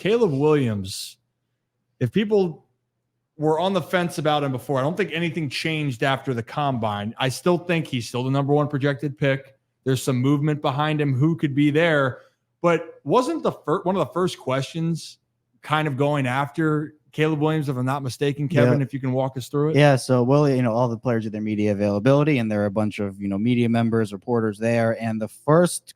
Caleb Williams, if people were on the fence about him before, I don't think anything changed after the combine. I still think he's still the number one projected pick. There's some movement behind him. Who could be there? But wasn't one of the first questions kind of going after Caleb Williams, if I'm not mistaken, Kevin, if you can walk us through it? Yeah, so all the players have their media availability, and there are a bunch of media members, reporters there. And the first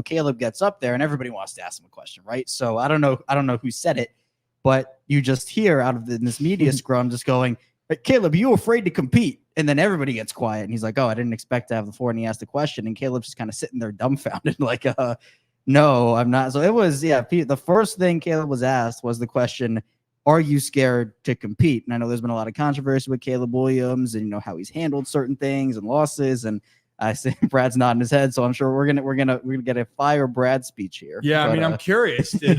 Caleb gets up there, and everybody wants to ask him a question, right? So I don't know who said it, but you just hear out of this media scrum just going, "Caleb, you afraid to compete?" And then everybody gets quiet, and he's like, "Oh, I didn't expect to have the floor." And he asked the question, and Caleb's just kind of sitting there dumbfounded, like, "No, I'm not." So it was, the first thing Caleb was asked was the question, are you scared to compete? And I know there's been a lot of controversy with Caleb Williams and how he's handled certain things and losses. And I see Brad's nodding his head, so I'm sure we're gonna get a fire Brad speech here. Yeah, I mean, I'm curious. Did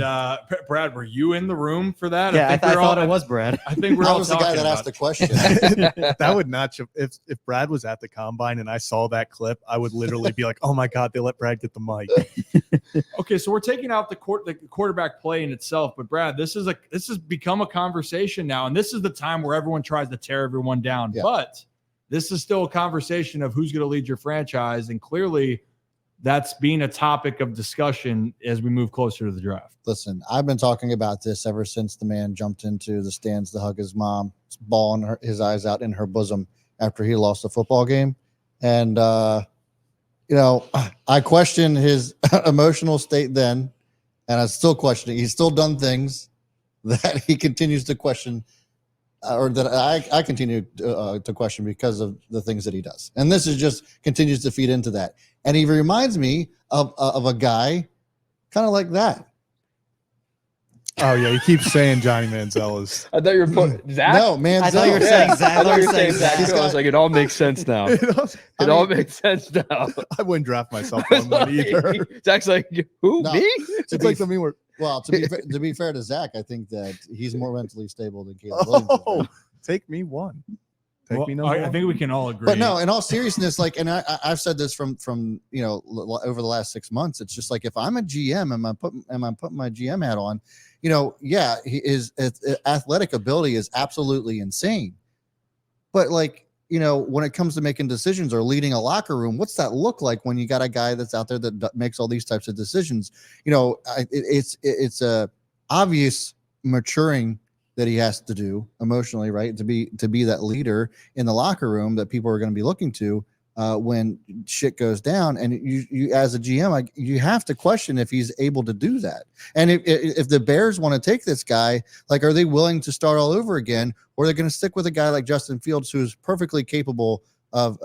Brad, were you in the room for that? Yeah, I thought it was Brad. I think we're all was the guy that asked the question. That would not. If Brad was at the combine and I saw that clip, I would literally be like, "Oh my God, they let Brad get the mic." Okay, so we're taking out the quarterback play in itself, but Brad, this has become a conversation now, and this is the time where everyone tries to tear everyone down. Yeah. But this is still a conversation of who's going to lead your franchise, and clearly that's being a topic of discussion as we move closer to the draft. Listen, I've been talking about this ever since the man jumped into the stands to hug his mom, bawling his eyes out in her bosom after he lost a football game. And, I questioned his emotional state then, and I still question it. He's still done things that he continues to question, or that I continue to question because of the things that he does. And this is just continues to feed into that. And he reminds me of a guy kind of like that. Oh, yeah. He keeps saying Johnny Manziel is. I thought you were Zach. No, Manziel. I thought you were saying Zach. I thought you were saying Zach. I was like, it all makes sense now. It all makes sense now. I wouldn't draft myself on one either. Zach's like, who? Me? It's like something where. Well, to be fair to Zach, I think that he's more mentally stable than Caleb Williams. Take me one. I think we can all agree. But no, in all seriousnly, and I've said this from over the last 6 months. It's just like, if I'm a GM and I'm putting my GM hat on, his athletic ability is absolutely insane. But when it comes to making decisions or leading a locker room, what's that look like when you got a guy that's out there that makes all these types of decisions? It's a obvious maturing that he has to do emotionally, right? To be that leader in the locker room that people are going to be looking to when shit goes down. And you as a GM, you have to question if he's able to do that. And if the Bears want to take this guy, are they willing to start all over again, or are they going to stick with a guy like Justin Fields, who's perfectly capable of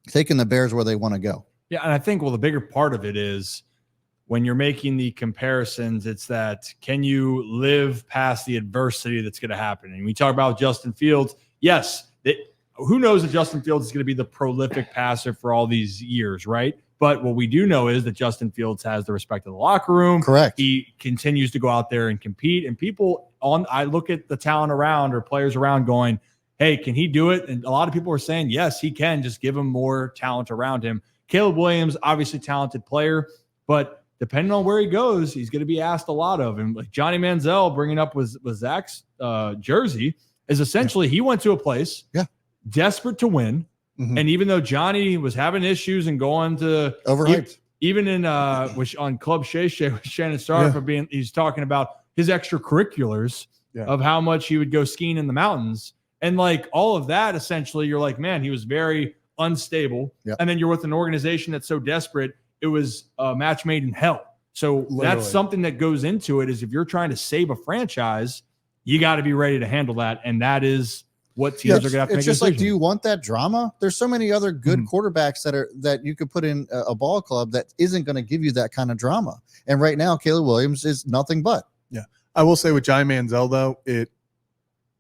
taking the Bears where they want to go? Yeah, and I think the bigger part of it is, when you're making the comparisons, it's that, can you live past the adversity that's going to happen? And we talk about Justin Fields. Yes, who knows that Justin Fields is going to be the prolific passer for all these years, right? But what we do know is that Justin Fields has the respect of the locker room. Correct. He continues to go out there and compete. And I look at the talent around, or players around, going, hey, can he do it? And a lot of people are saying, yes, he can. Just give him more talent around him. Caleb Williams, obviously talented player, but depending on where he goes, he's going to be asked a lot of. And like Johnny Manziel bringing up with Zach's jersey is essentially, he went to a place desperate to win. Mm-hmm. And even though Johnny was having issues and going to overhyped, even in which on Club Shay Shay with Shannon Sharp he's talking about his extracurriculars of how much he would go skiing in the mountains. And all of that, essentially, you're like, man, he was very unstable. Yep. And then you're with an organization that's so desperate, it was a match made in hell. So that's something that goes into it, is if you're trying to save a franchise, you got to be ready to handle that. And that is what teams are going to have to make. It's just like, do you want that drama? There's so many other good quarterbacks that you could put in a ball club that isn't going to give you that kind of drama. And right now, Caleb Williams is nothing but. Yeah. I will say with Johnny Manziel, though,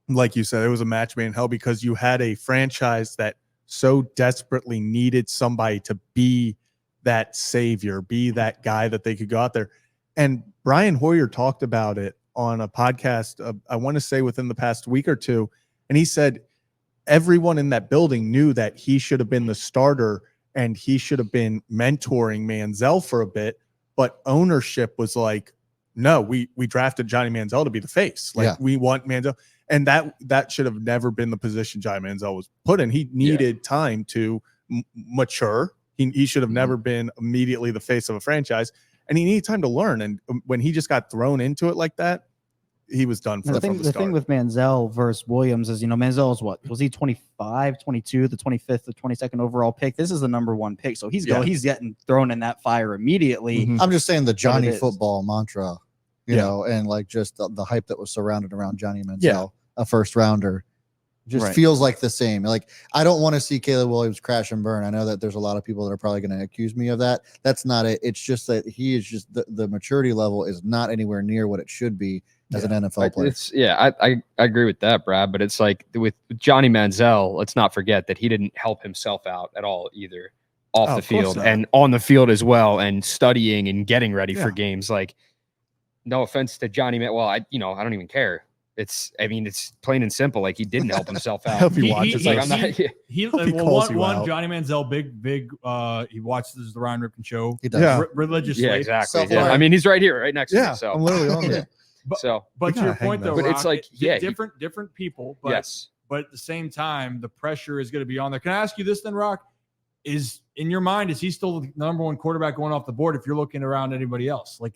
like you said, it was a match made in hell, because you had a franchise that so desperately needed somebody to be that savior, be that guy that they could go out there. And Brian Hoyer talked about it on a podcast, I want to say within the past week or two. And he said everyone in that building knew that he should have been the starter and he should have been mentoring Manziel for a bit. But ownership was like, no, we drafted Johnny Manziel to be the face. Like Yeah. we want Manziel. And that should have never been the position Johnny Manziel was put in. He needed time to mature. He should have never been immediately the face of a franchise, and he needed time to learn. And when he just got thrown into it like that, he was done The from the start. thing with Manziel versus Williams is, Manziel is what? Was he 25, 22, the 25th, the 22nd overall pick? This is the number 1 pick. So he's getting thrown in that fire immediately. Mhm. I'm just saying the Johnny is. football mantra, you Yeah. know, and like just the hype that was surrounded around Johnny Manziel, Yeah. a first rounder, just Right. feels like the same. Like, I don't want to see Caleb Williams crash and burn. I know that there's a lot of people that are probably going to accuse me of that. That's not it. It's just that he is just the maturity level is not anywhere near what it should be as an NFL player. I agree with that, Brad. But it's like with Johnny Manziel, let's not forget that he didn't help himself out at all either, off the Of course field not. and on the field as well, and studying and getting ready for Yeah. games. Like, no offense to Johnny, well, I don't even care. It's plain and simple. Like, he didn't help himself out. I hope he watches It's like, this. I'm not. He Hope he calls you one out. Johnny Manziel, big. He watches the Ryan Ripken show He does. Yeah. religiously. Yeah, exactly. Yeah. Self-aware. I mean, he's right here, right next to Yeah, me. So, I'm literally on Yeah. there. so But You to your gotta hang point, though, those. But it's Rock, like, yeah, different people. But yes. but at the same time, the pressure is going to be on there. Can I ask you this then, Rock? Is in your mind, is he still the number 1 quarterback going off the board if you're looking around anybody else? Like,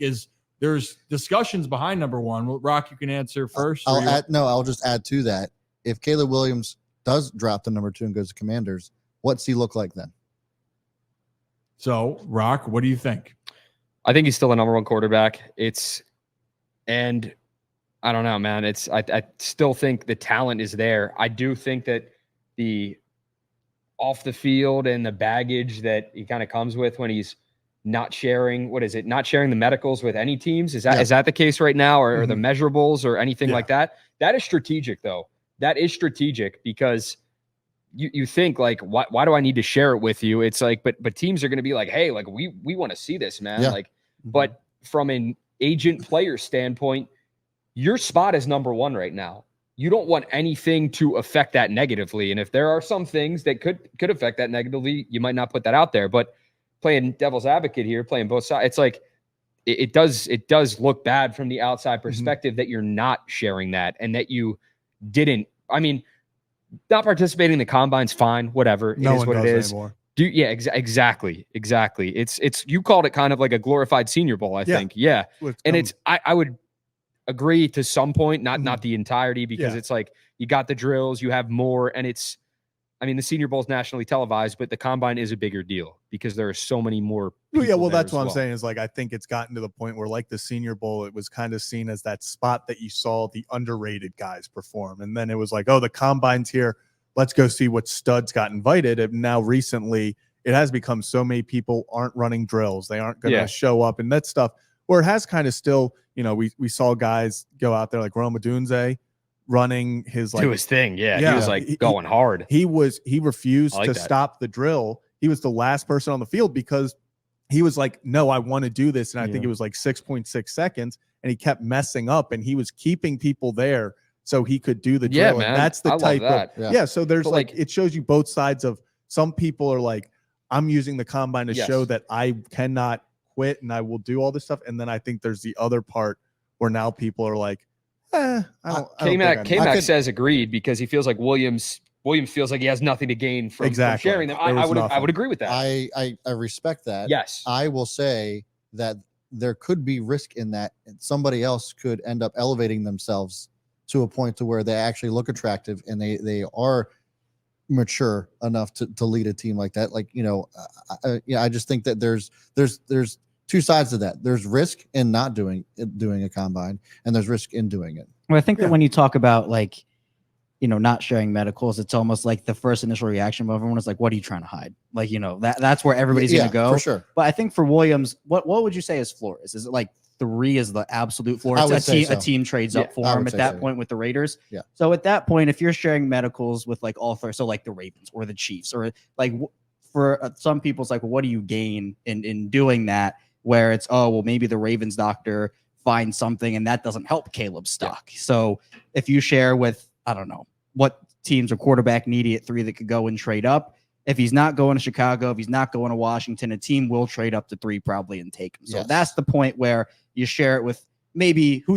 there's discussions behind number 1. Well, Rock, you can answer first. or you- I'll just add to that. If Caleb Williams does drop to number 2 and goes to Commanders, what's he look like then? So, Rock, what do you think? I think he's still a number 1 quarterback. And I don't know, man. I still think the talent is there. I do think that the off the field and the baggage that he kind of comes with when he's not sharing, not sharing the medicals with any teams. Is that the case right now, or the measurables or anything Yeah. like that? That is strategic, though. That is strategic because you think like, why do I need to share it with you? It's like, but teams are going to be like, hey, like we want to see this, man. Yeah. Like, but from an agent player standpoint, your spot is number 1 right now. You don't want anything to affect that negatively. And if there are some things that could affect that negatively, you might not put that out there. But playing devil's advocate here, playing both sides, it's like it does look bad from the outside perspective that you're not sharing that and that you didn't. I mean, not participating in the combine's fine, whatever. No it is one what does it is. anymore. Exactly. It's you called it kind of like a glorified Senior Bowl, I think. Yeah. And it's I would agree to some point, not the entirety, because Yeah. it's like you got the drills, you have more, and the Senior Bowl is nationally televised, but the combine is a bigger deal because there are so many more. Well, yeah, people well, there that's as what I'm well. saying is like I think it's gotten to the point where like the Senior Bowl, it was kind of seen as that spot that you saw the underrated guys perform, and then it was like, oh, the combine's here, let's go see what studs got invited. And now recently, it has become so many people aren't running drills, they aren't going to Yeah. show up, and that stuff. Where it has kind of still, we saw guys go out there like Roma Dunze running his like Do his thing, yeah. He Yeah. was like He- going hard. he refused I like to that. stop the drill. He was the last person on the field because he was like, no, I want to do this. And I think Yeah. it was like 6.6 seconds. And he kept messing up and he was keeping people there so he could do the drill. Yeah, And man. that's the I love type that. of, Yeah. so there's But, like, like- it shows you both sides of some people are like, I'm using the combine to Yes. show that I cannot quit and I will do all this stuff. And then I think there's the other part where now people are like, I don't think I need K-Mac could- says agreed because he feels like Williams feels like he has nothing to gain from Exactly. sharing them. There was I nothing. would agree with that. I respect that. Yes. I will say that there could be risk in that somebody else could end up elevating themselves to a point to where they actually look attractive and they are mature enough to lead a team like that. Like, I just think that there's two sides to that. There's risk in not doing a combine, and there's risk in doing it. Well, I think Yeah. that when you talk about like, not sharing medicals, it's almost like the first initial reaction of everyone is like, what are you trying to hide? Like, that's where everybody's Yeah, going to go. for sure. But I think for Williams, what would you say his floor is? Is it like 3 is the absolute floor? I It's would a say team, so. a team trades Yeah, up for I him would at say that so. point with the Raiders. Yeah. So at that point, if you're sharing medicals with like all three, so like the Ravens or the Chiefs, or like for some people, it's like, what do you gain in doing that? Where it's, oh, well, maybe the Ravens doctor finds something and that doesn't help Caleb's stock. So if you share with, I don't know, what teams or quarterback needy at 3 that could go and trade up. If he's not going to Chicago, if he's not going to Washington, a team will trade up to 3 probably and take him. So Yes. that's the point where you share it with maybe who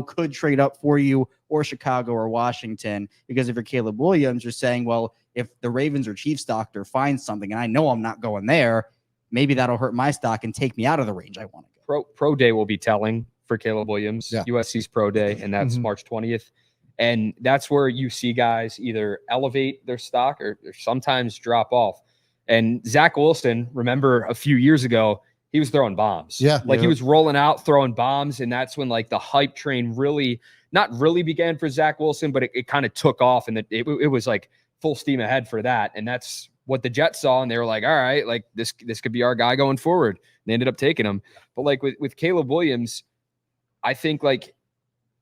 could trade up for you, or Chicago or Washington. Because if you're Caleb Williams, you're saying, well, if the Ravens or Chiefs doctor finds something and I know I'm not going there, maybe that'll hurt my stock and take me out of the range I want to go. Pro day will be telling for Caleb Williams, Yeah. USC's pro day, and that's March 20th. And that's where you see guys either elevate their stock or sometimes drop off. And Zach Wilson, remember a few years ago, he was throwing bombs. Yeah. Like he was rolling out, throwing bombs. And that's when like the hype train not really began for Zach Wilson, but it kind of took off, and it was like full steam ahead for that. And that's what the Jets saw. And they were like, all right, like this could be our guy going forward. And they ended up taking him. But like with Caleb Williams, I think like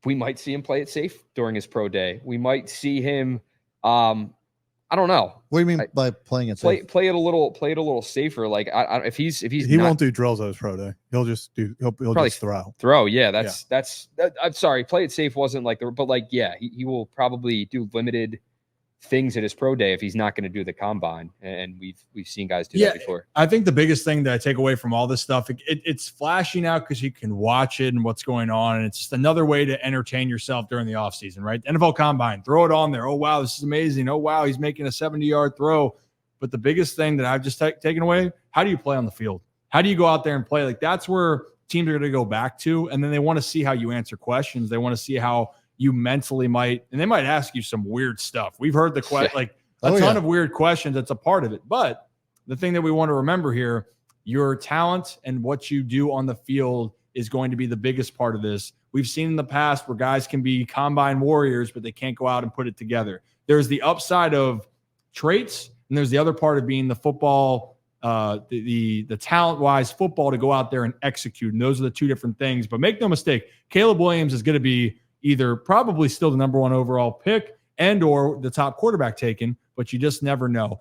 we might see him play it safe during his pro day. We might see him, I don't know. What do you mean by playing it safe? Play it a little safer. Like if he's He won't do drills at his pro day. He'll just Probably just throw. throw. Yeah, that's I'm sorry. Play it safe wasn't like but like, yeah, he will probably do limited things at his pro day if he's not going to do the combine. And we've seen guys do that before. I think the biggest thing that I take away from all this stuff, it's flashy now because you can watch it and what's going on. And it's just another way to entertain yourself during the offseason, right? NFL Combine, throw it on there. Oh, wow, this is amazing. Oh, wow, he's making a 70-yard throw. But the biggest thing that I've just taken away, how do you play on the field? How do you go out there and play? Like that's where teams are going to go back to. And then they want to see how you answer questions. They want to see how you mentally might, and they might ask you some weird stuff. We've heard the like a ton of weird questions. That's a part of it. But the thing that we want to remember here, your talent and what you do on the field is going to be the biggest part of this. We've seen in the past where guys can be combine warriors, but they can't go out and put it together. There's the upside of traits, and there's the other part of being the football, the talent-wise football to go out there and execute. And those are the two different things. But make no mistake, Caleb Williams is going to be either probably still the number one overall pick and or the top quarterback taken, but you just never know.